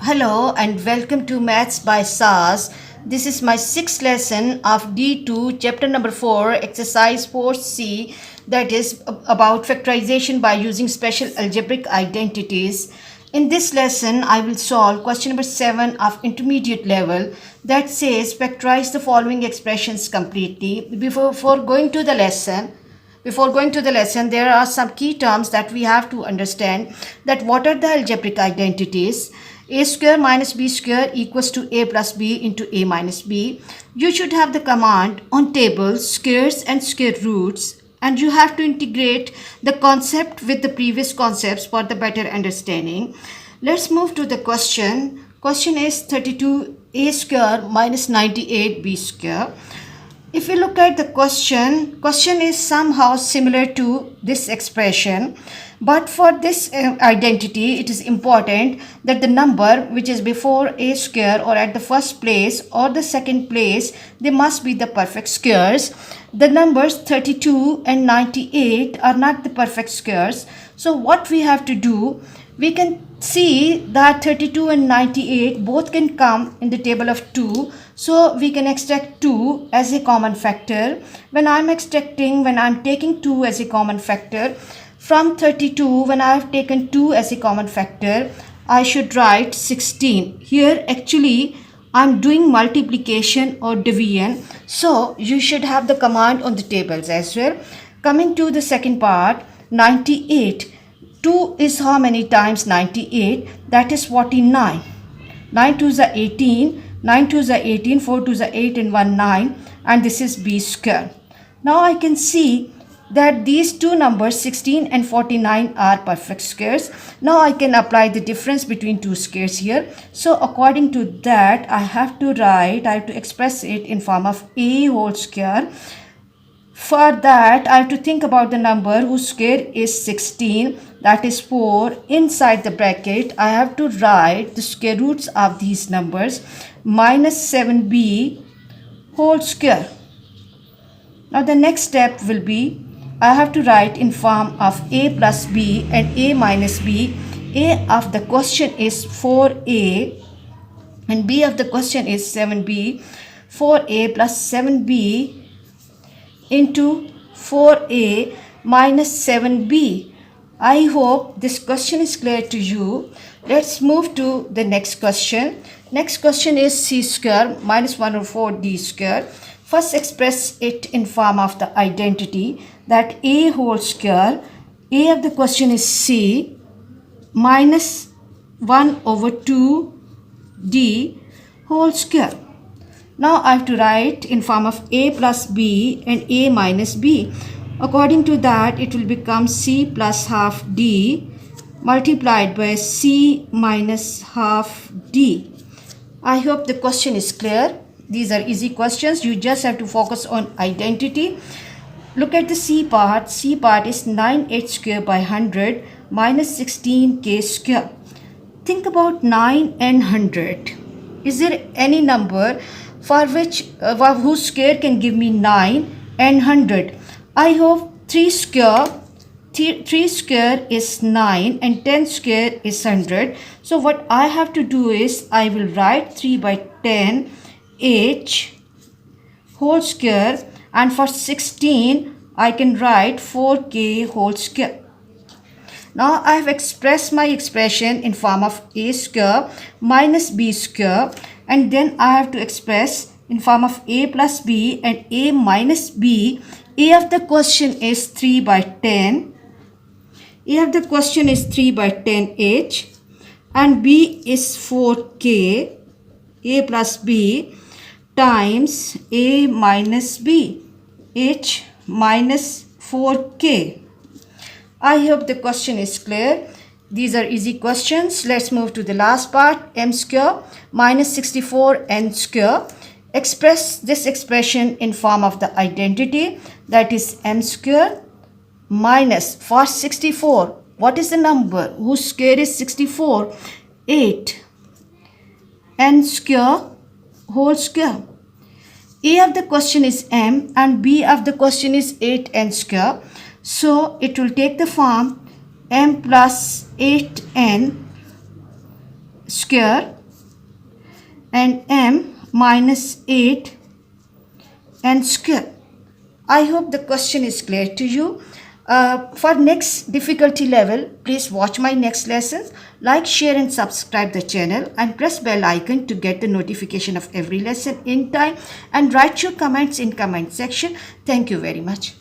Hello and welcome to Maths by SAZ. This is my sixth lesson of D2, chapter number 4, exercise 4C, that is about factorization by using special algebraic identities. In this lesson, I will solve question number 7 of intermediate level that says factorize the following expressions completely. Before going to the lesson, there are some key terms that we have to understand. That what are the algebraic identities? A square minus b square equals to a plus b into a minus b. You should have the command on tables, squares and square roots, and you have to integrate the concept with the previous concepts for the better understanding. Let's move to the question. Question is 32a square minus 98b square. If you look at the question is somehow similar to this expression, but for this identity, it is important that the number which is before a square or at the first place or the second place, they must be the perfect squares. The numbers 32 and 98 are not the perfect squares. So what we have to do, we can see that 32 and 98 both can come in the table of 2. So we can extract 2 as a common factor. When I'm taking 2 as a common factor, from 32, when I have taken 2 as a common factor, I should write 16. Here actually I'm doing multiplication or division. So you should have the command on the tables as well. Coming to the second part, 98. 2 is how many times 98? That is 49. 9 2s are 18. 9 2s are 18. 4 2s are 8 and 1 9. And this is b square. Now I can see that these two numbers 16 and 49 are perfect squares. Now I can apply the difference between two squares here. So according to that, I have to express it in form of a whole square. For that, I have to think about the number whose square is 16, that is 4. Inside the bracket, I have to write the square roots of these numbers, minus 7b whole square. Now the next step will be, I have to write in form of a plus b and a minus b. A of the question is 4a and b of the question is 7b. 4a plus 7b into 4a minus 7b. I hope this question is clear to you. Let's move to the next question. Next question is c square minus 1 over 4d square. First express it in form of the identity, that a whole square. A of the question is c minus 1 over 2d whole square. Now I have to write in form of a plus b and a minus b. According to that, it will become c plus half d multiplied by c minus half d. I hope the question is clear. These are easy questions. You just have to focus on identity. Look at the C part. C part is 9h square by 100 minus 16k square. Think about 9 and 100. Is there any number for which whose square can give me 9 and 100? I hope 3 square is 9 and 10 square is 100. So what I have to do is, I will write 3 by 10 h whole square, and for 16 I can write 4k whole square. Now I have expressed my expression in form of a square minus b square, and then I have to express in form of a plus b and a minus b. A of the question is 3 by 10. A of the question is 3 by 10h and b is 4k, a plus b times a minus b, h minus 4k. I hope the question is clear. These are easy questions. Let's move to the last part, m square minus 64n square. Express this expression in form of the identity, that is m square minus, for 64, what is the number whose square is 64? 8 n square whole square. A of the question is m and b of the question is 8n square. So it will take the form m plus 8n square and m minus 8 n square. I hope the question is clear to you. For next difficulty level, please watch my next lessons. Like, share and subscribe the channel and press bell icon to get the notification of every lesson in time, and write your comments in comment section. Thank you very much.